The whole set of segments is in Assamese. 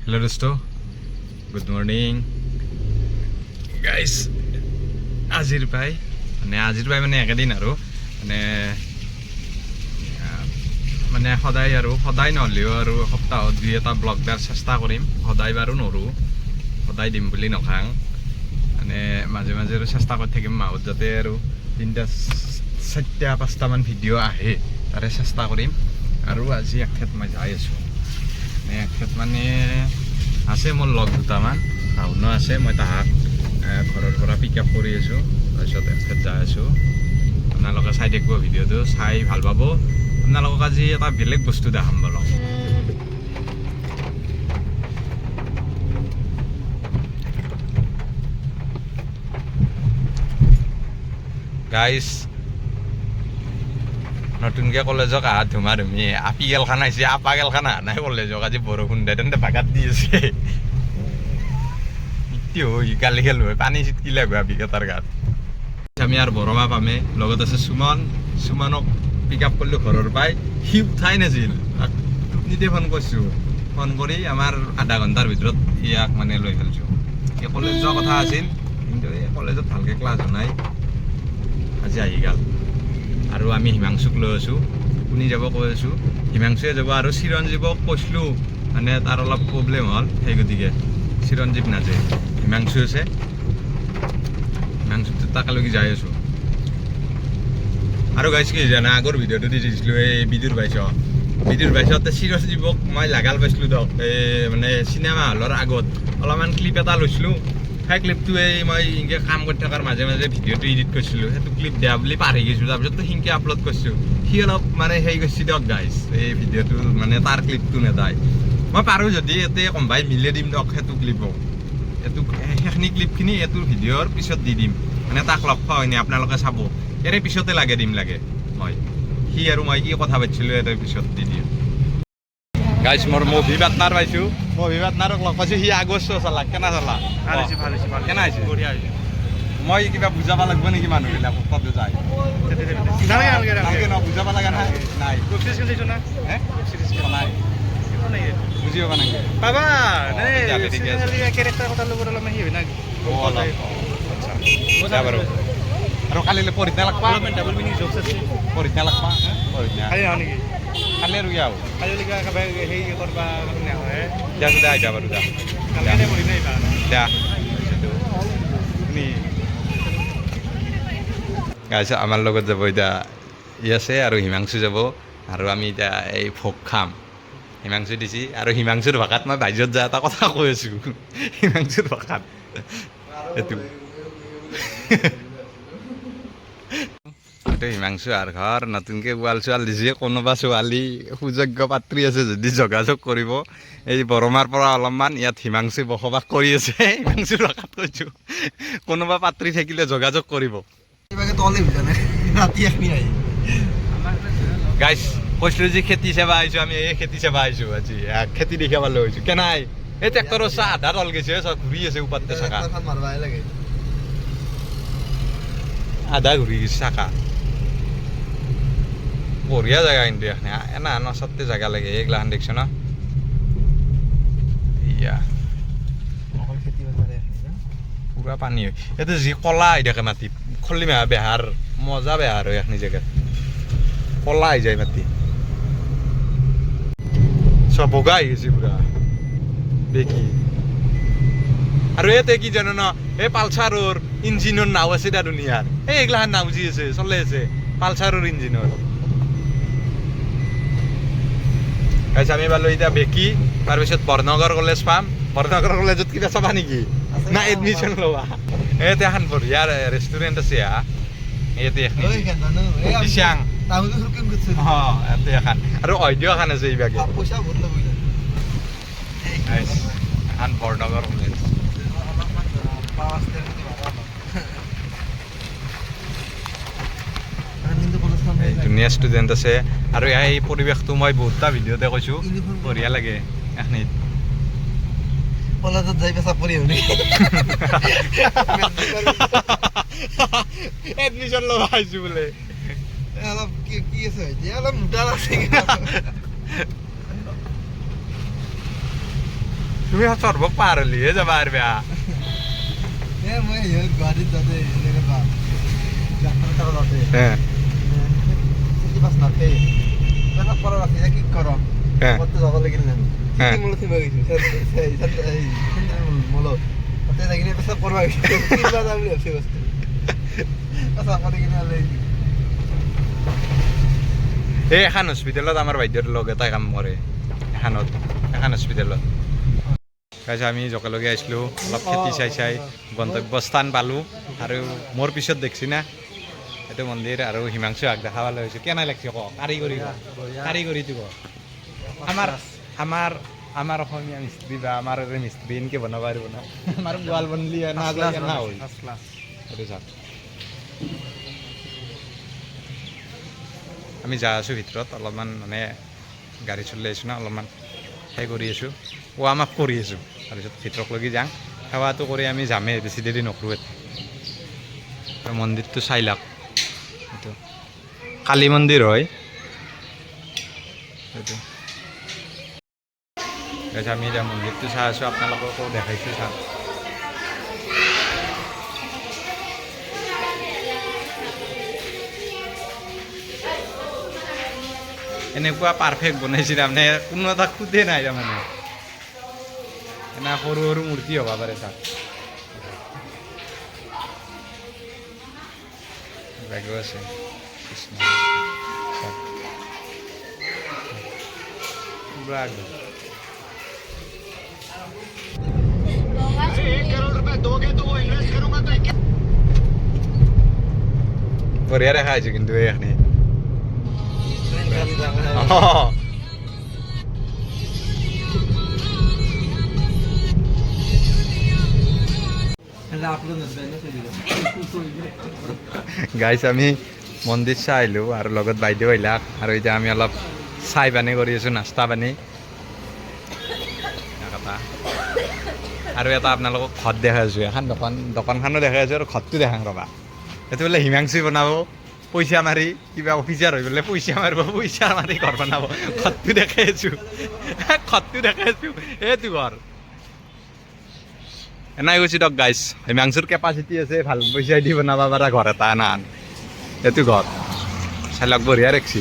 हेलो दोस्तों, गुड मर्निङ गाइस। আজিৰ পাই মানে একেদিন আৰু মানে সদায় আৰু সদায় নহ'লেও আৰু সপ্তাহত দুই এটা ব্লগ দিয়াৰ চেষ্টা কৰিম। সদায় বাৰু নৰোঁ, সদায় দিম বুলি নখাং, মানে মাজে মাজে আৰু চেষ্টা কৰি থাকিম মাহত যাতে আৰু 3-4-5টামান ভিডিঅ' আহে, তাৰে চেষ্টা কৰিম। আৰু আজি এখেত মই যাই আছোঁ, এখেত মানে আছে মোৰ লগ দুটামান, টাউনো আছে। মই তাহাক ঘৰৰ পৰা পিক আপ কৰি আছোঁ, তাৰপিছত এখেত যাই আছোঁ। আপোনালোকে চাই থাকিব, ভিডিঅ'টো চাই ভাল পাব। আপোনালোকক আজি এটা বেলেগ বস্তু দেখাম বলক। গাইজ, নতুনকৈ কলেজক অহা ধুমা ধুমি আপি গেলখান আহিছে, আপা গেলখান অহা নাই কলেজক। আজি বৰষুণ দে তেন্তে বাগাত দি আছে। গালি খেলো পানী চিটকি লাগো আপি কেটাৰ গাত। আমি আৰু বৰমা পামে, লগত আছে সুমনক পিক আপ কৰিলোঁ ঘৰৰ পৰাই। সি উঠাই নাছিল, নিজে ফোন কৰিছোঁ, ফোন কৰি আমাৰ আধা ঘণ্টাৰ ভিতৰত ইয়াক মানে লৈ ফেলছোঁ। এই কলেজ যোৱা কথা আছিল, কিন্তু এই কলেজত ভালকৈ ক্লাছ হোৱা নাই, আজি আহি গ'ল। আৰু আমি হিমাংশুক লৈ আছোঁ, শুনি যাব কৈ আছোঁ। হিমাংশুৱে যাব আৰু চিৰঞ্জীৱক কৈছিলোঁ, মানে তাৰ অলপ প্ৰব্লেম হ'ল, সেই গতিকে চিৰঞ্জীৱ নাযায়, হিমাংশু আছে। হিমাংশু তাকালৈকে যাই আছোঁ। আৰু গাইছ কি জানা, আগৰ ভিডিঅ'টো দি দিছিলোঁ এই বিদুৰ বাইছত চিৰঞ্জীৱক মই লাগাল পাইছিলোঁ দিয়ক। এই মানে চিনেমা হলৰ আগত অলপমান ক্লিপ এটা লৈছিলোঁ। সেই ক্লিপটো মই এনেকৈ কাম কৰি থকাৰ মাজে মাজে ভিডিঅ'টো এডিট কৰিছিলোঁ, সেইটো ক্লিপ দিয়া বুলি পাহৰি গৈছোঁ। তাৰপিছত সিংকে আপলোড কৰিছোঁ, সি অলপ মানে হেৰি কৰিছে দিয়ক গাইছ, এই ভিডিঅ'টো মানে তাৰ ক্লিপটো নেদায়। মই পাৰোঁ যদি ইয়াতে কম্বাই মিলাই দিম দিয়ক সেইটো ক্লিপক, এইটো সেইখিনি ক্লিপখিনি এইটোৰ ভিডিঅ'ৰ পিছত দি দিম, মানে তাক লগ পোৱা হয়নি, আপোনালোকে চাব। ইয়াৰে পিছতে দিম মই সি আৰু মই কি কথা পাতিছিলোঁ ইয়াৰে পিছত দি দিম। গাইছ, মোৰ মুভি পাৰ্টনাৰ পাইছোঁ, মুভি পাৰ্টনাৰক লগ পাইছোঁ। সি আগষ্ট চালা কেনা চালা কেনা হৈছে, মই কিবা বুজাব লাগিব নেকি মানুহবিলাক তাতে যায়? বুজাব লগা নাই, নাই বুজি পাবা নেকি? পাবা বাৰু। আৰু কালিলৈ পৰীক্ষা লাগবা, পৰীক্ষা লাগবা, কালি আৰু ইয়াও দে আহিবা বাৰু দা গাইছে। আমাৰ লগত যাব এতিয়া ই আছে আৰু হিমাংশু যাব, আৰু আমি এতিয়া এই ভোগ খাম। হিমাংশু দিছি, আৰু হিমাংশুৰ ভাষাত মই বাহিৰত যায় এটা কথা কৈ আছোঁ, হিমাংশুৰ ভাষাত এইটো এইটো হিমাংশু আৰু ঘৰ নতুনকৈ ৱাল চোৱাল দিছে। কোনোবা ছোৱালী সুযোগ্য পাত্ৰী আছে যদি যোগাযোগ কৰিব। এই বৰমাৰ পৰা অলপমান ইয়াত হিমাংশু বসবাস কৰি আছে, হিমাংশুৰ ভাষাত কৈছোঁ, কোনোবা পাত্ৰী থাকিলে যোগাযোগ কৰিব। গাইছ, কৈছিলোঁ যে খেতি চাবা আহিছোঁ আমি, এই খেতি চাবা আহিছোঁ আজি, খেতি দেখাব লৈ আহিছোঁ। কেনাই এই ট্ৰেক্টৰৰ চাহ আধা তল গৈছে, ঘূৰি আছে ওপৰতে চাকা, আধা ঘূৰি গৈছে চাকা। বঢ়িয়া জেগা কিন্তু এখানে, এনা নচতে জেগা লাগে এইগিলাখান দেখছ ন। ইয়া পুৰা পানী হয় ইয়াতে, যি কলা হৈ থাকে মাটি, খলি মাহ বেহাৰ মজা বেহাৰ হয় এখনি জেগাত, কলা হৈ যায় মাটি, চব বগা হৈ গৈছে পুৰা দেখি। আৰু ইয়াতে কি জানো ন, এই পালচাৰৰ ইঞ্জিনৰ নাও আছে দা দুনিয়াৰ, এইগিলাখান নাও যি আছে চলে আছে পালচাৰৰ ইঞ্জিনৰ। আমি পালোঁ এতিয়া বেকি, তাৰপিছত বৰনগৰ কলেজ পাম। বৰনগৰ কলেজত কিবা চাবা নেকি না এডমিশ্যন লোৱা? ইয়াতে এখন বঢ়িয়া ৰেষ্টুৰেণ্ট আছে, ইয়াতে দিচাং ইয়াতে এখন, আৰু অইডিঅ' এখন আছে এইভাগে এখন বৰনগৰ কলেজ। ধুনীয়া ষ্টুডেণ্ট আছে, আৰু এই পৰিৱেশটো মই বহুতটা ভিডিঅ'তে কৈছোঁ, বঢ়িয়া লাগে এখনিত। কলেজত যাই পেছা পৰি হ'লি এডমিশ্যন ল'ব আহিছোঁ বোলে। অলপ কি আছে এতিয়া, অলপ মোটা আছে। তুমি সৰ্বক পাৰ হলিহে যাবা আৰু বেয়া মই গুৱাহাটীত যাতে এনেকুৱা যাত্ৰা যাতে বাছ নাথে পেশাব কৰা ৰাখি কি কৰ ক'ত যাব লাগিল না মূলত থিব গৈছো মূলত তাতে যাই কিনে পেশাব কৰা গৈছো কিবা যাম বুলি ভাবছি বস্তু পেশাব কৰি কিনে এই এখন হস্পিটেলত আমাৰ বাইদেউৰ লগ এটাই কাম কৰে এখন হস্পিটেলত তাৰপিছত আমি জকেলগে আহিছিলোঁ অলপ খেতি চাই গন্তব্যস্থান পালোঁ আৰু মোৰ পিছত দেখছি না এইটো মন্দিৰ আৰু হিমাংশু আগ দেখা পালে হৈছোঁ কেনে লাগিছে কওক কাৰিকৰীটো কওক আমাৰ অসমীয়া মিস্ত্ৰী বা আমাৰ মিস্ত্ৰী এনেকৈ বনাব পাৰিব না আমাৰ গোৱাল বনলি নাযায় কেনে হ'ল সেইটো চাওক আমি যাই আছোঁ ভিতৰত অলপমান মানে গাড়ী চলাই আছোঁ না অলপমান সেই কৰি আছোঁ ৱাৰ্ম আপ কৰি আছোঁ তাৰপিছত ভিতৰলৈকে যাওঁ সেৱাটো কৰি আমি যামেই বেছি দেৰি নকৰোঁ মন্দিৰটো চাই লওক এইটো কালী মন্দিৰ হয় এইটো আমি এতিয়া মন্দিৰটো চাই আছোঁ আপোনালোককো দেখাইছোঁ চাওক এনেকুৱা পাৰফেক্ট বনাইছে তাৰমানে কোনো এটা খুদে নাই তাৰমানে এনে সৰু সৰু মূৰ্তি হ'ব পাৰে তাত বেগো আছে বঢ়িয়া দেখা হৈছে কিন্তু এইখানে গাইছ আমি মন্দিৰ চাই আহিলোঁ আৰু লগত বাইদেউ আহিলাক আৰু এতিয়া আমি অলপ চাই পানী কৰি আছোঁ নাস্তা পানী আৰু এটা আপোনালোকক ঘৰত দেখাই আছোঁ এখন দোকানখনো দেখাই আছোঁ আৰু ঘৰটো দেখাং ৰ'বা এইটো বোলে হিমাংশু বনাব পইচা মাৰি কিবা অফিচাৰ হৈ পেলাই পইচা মাৰিব পইচা মাৰি ঘৰ বনাব ঘৰটো দেখাই আছোঁ এইটো ঘৰ এনাই কৈছোঁ দিয়ক গাইছ হিমাংশুৰ কেপাচিটি আছে ভাল পইচা দি বনাব পৰা ঘৰ এটা নান এইটো ঘৰ চাই লওক বঢ়িয়া ৰাখছি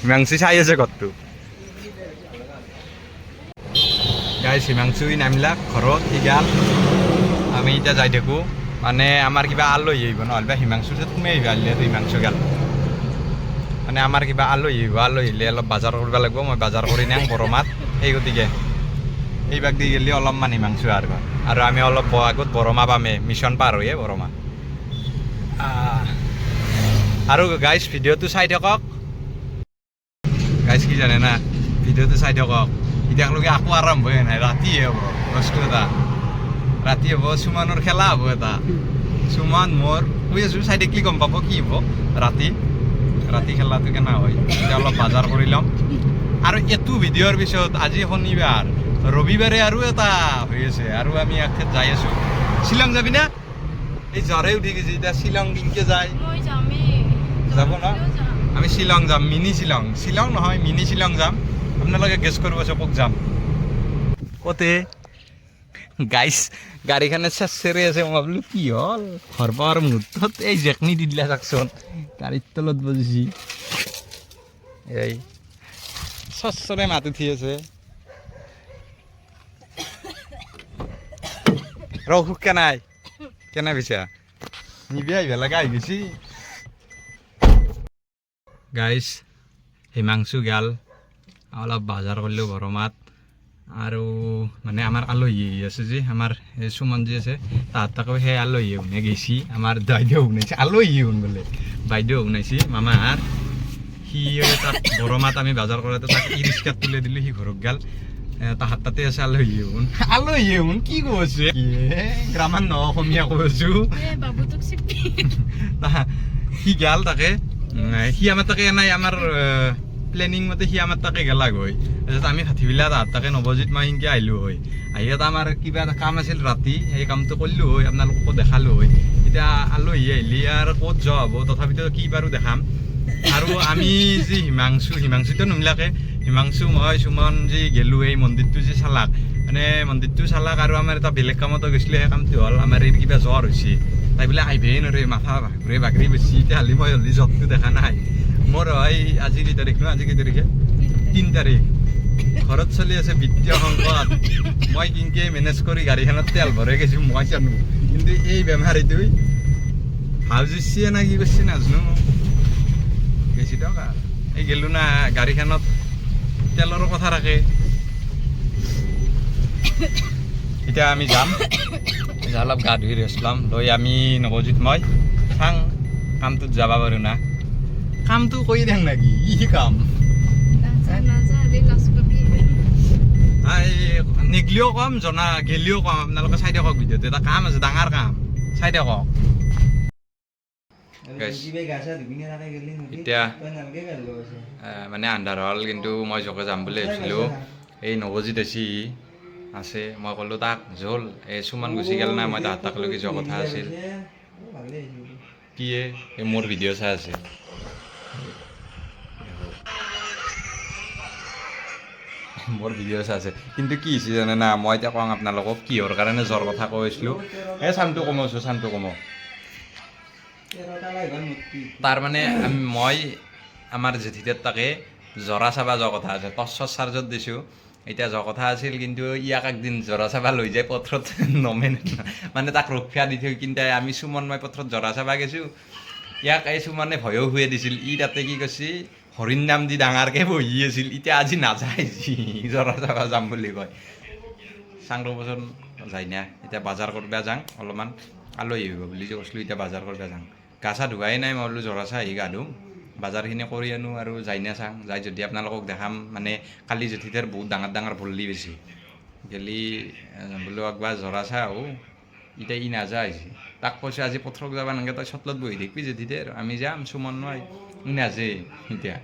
হিমাংশু চাই আছে ঘৰটো গাইছ হিমাংশু নামিলাক ঘৰত সি গাল আমি এতিয়া যাই থাকোঁ মানে আমাৰ কিবা আলহী আহিব নহ'লে বা হিমাংশুৰ যে তুমি আহিবা আহিলেতো হিমাংশু গাল মানে আমাৰ কিবা আলহী আহিব আলহী আহিলে অলপ বজাৰ কৰিব লাগিব মই বজাৰ কৰি নিয়াং বৰমাত সেই গতিকে এইবাগ দি গ'লে অলপমান হিমাংশু আৰু আমি অলপ আগত বৰমা পামেই মিছন পাৰ হৈয়ে বৰমা আৰু গাইছ ভিডিঅ'টো চাই থাকক গাইছ কি জানে না ভিডিঅ'টো চাই থাকক এতিয়ালৈকে আকৌ আৰম্ভ হৈ নাই ৰাতিহে হ'ব বস্তু এটা ৰাতি হ'ব সুমনৰ খেলা হ'ব এটা সুমন মোৰ কৈ আছোঁ চাইডে কি গম পাব কি হ'ব ৰাতি খেলাটো কেনে হয় এতিয়া অলপ বজাৰ কৰি ল'ম আৰু এইটো ভিডিঅ'ৰ পিছত আজি শনিবাৰ ৰবিবাৰে আৰু এটা হৈ আছে আৰু আমি একঠাইত যাই আছোঁ শ্বিলং যাবি না এই জ্বৰে উঠি গৈছে এতিয়া শ্বিলং কেনেকৈ যায় যাব ন আমি শ্বিলং যাম শ্বিলং নহয় মিনি শ্বিলং যাম আপোনালোকে গেছ কৰিব চবক যাম ক'তে গাইছ গাড়ীখনে চেৰি আছে মই বোলো কি হ'ল ঘৰ পোৱাৰ মুহূৰ্তত এই জেকনি দি দিলে চাকচোন গাড়ীৰ তলত বজিছি এই চৰে মাত উঠি আছে ৰসুখ কেনে পিছা নিবি আহিব লাগে আহি গৈছি গাইছ হিমাংশু গাল অলপ বজাৰ কৰিলোঁ বৰমাত আৰু মানে আমাৰ আলহী আছে যে আমাৰ সুমন যি আছে তাহাঁতকো সেই আলহী শুনে গৈছি আমাৰ বাইদেউ শুনাইছে আলহী শুন বোলে বাইদেউ শুনাইছি মামাৰ সি তাক বৰমাত আমি বজাৰ কৰোঁতে তাক ই ৰিক্সাত তুলি দিলোঁ সি ঘৰত গাল তাহাঁত তাতে আছে আলহী শুন কি কৈছে গ্ৰামাৰ ন অসমীয়া কৈছোঁ সি গাল তাকে সি আমাৰ তাকে নাই আমাৰ প্লেনিং মতে সি আমাৰ তাকে গেলা গৈ তাৰপিছত আমি হাতীবিলাক তাহাঁত তাকে নৱজিত মই সেনেকৈ আহিলোঁ হয় আহি এটা আমাৰ কিবা এটা কাম আছিল ৰাতি সেই কামটো কৰিলোঁ হয় আপোনালোককো দেখালোঁ হয় এতিয়া আলহী আহিলে আৰু ক'ত যোৱা হ'ব তথাপিতো কি বাৰু দেখাম আৰু আমি যি হিমাংশুটো নুমিলাকে হিমাংশু মই সুমন যি গেলোঁ এই মন্দিৰটো যি চালাক মানে মন্দিৰটো চালাক আৰু আমাৰ এটা বেলেগ কামতো গৈছিলোঁ সেই কামটো হ'ল আমাৰ এই কিবা জ্বৰ হৈছে তাই বোলে আহিবই নোৱাৰে মাথা ঘূৰি বাগৰি বেছি এতিয়া হালি মই হলি জ্বৰটো দেখা নাই মোৰ হয় আজি কি তাৰিখ ন আজি কি তাৰিখে 3 তাৰিখ ঘৰত চলি আছে বিত্তীয় সংকট মই কিনকে মেনেজ কৰি গাড়ীখনত তেল ভৰাই গৈছোঁ মই জানো কিন্তু এই বেমাৰীটোই হাউজিছে না কি কৰিছে নাজানো বেছি টকা এই গেলোঁ না গাড়ীখনত তেলৰো কথা থাকে এতিয়া আমি যাম অলপ গা ধুই ৰেষ্ট ল'ম লৈ আমি নৱজিত মই চাং কামটোত যাব পাৰোঁ না কামটো কৰি দেখ নেকি ই কাম নিগলিও কম জনা গেলিও কম আপোনালোকে চাই দিয়ক ভিডিঅ'টো এটা কাম আছে ডাঙৰ কাম চাই দিয়ক এতিয়া মানে আন্ধাৰ হ'ল কিন্তু মই জকে যাম বুলি ভাবিছিলোঁ এই নৱজিত আছে মই ক'লোঁ তাক জল এই সুমন গুচি গ'ল না মই তাহাঁতাক লৈকে যোৱা কথা আছিল কিয়ে এই মোৰ ভিডিঅ' চাই আছে মোৰ ভিডিঅ' চাই আছে কিন্তু কি হৈছে জানে না মই এতিয়া কওঁ আপোনালোকক কিহৰ কাৰণে জ্বৰ কথা কৈছিলোঁ এই চামটো কমাইছোঁ চামটো কমাওঁ তাৰমানে মই আমাৰ জেঠিদেৰ তাকে জৰা চাবা যোৱা কথা আছে টৰ্চ চাৰ্জত দিছোঁ এতিয়া যোৱা কথা আছিল কিন্তু ইয়াক একদিন জৰা চাবা লৈ যায় পথৰত নমে মানে তাক ৰক্ষা দি থৈ কিন্তু আমি সুমন মই পথৰত জৰা চাবা গৈছোঁ ইয়াক এই সুমনে ভয়ো শুৱে দিছিল ই তাতে কি কৈছে হৰিণ নাম দি ডাঙৰকৈ বহি আছিল এতিয়া আজি নাযায় জৰা চাবা যাম বুলি কয় চাং ৰ'বচোন যায় না এতিয়া বজাৰ কৰিব যাওঁ অলপমান আলহী আহিব বুলি যে কৈছিলোঁ এতিয়া বজাৰ কৰিব যাওঁ গা চা ধুৱাই নাই মই বোলো জৰা চাহ আহি গা ধুম বজাৰখিনি কৰি আনো আৰু যাই না চাং যাই যদি আপোনালোকক দেখাম মানে কালি জেঠিদাৰ বহুত ডাঙৰ ডাঙৰ ভল্লি বেছি গেলি বোলো একবাৰ জৰা চাহ আহোঁ এতিয়া ই নাযায় তাক কৈছে আজি পথাৰত যাব নালাগে তই চটলত বহি থাকিবি জেঠিদাৰ আমি যাম সুমন নহয় ই নাযায় এতিয়া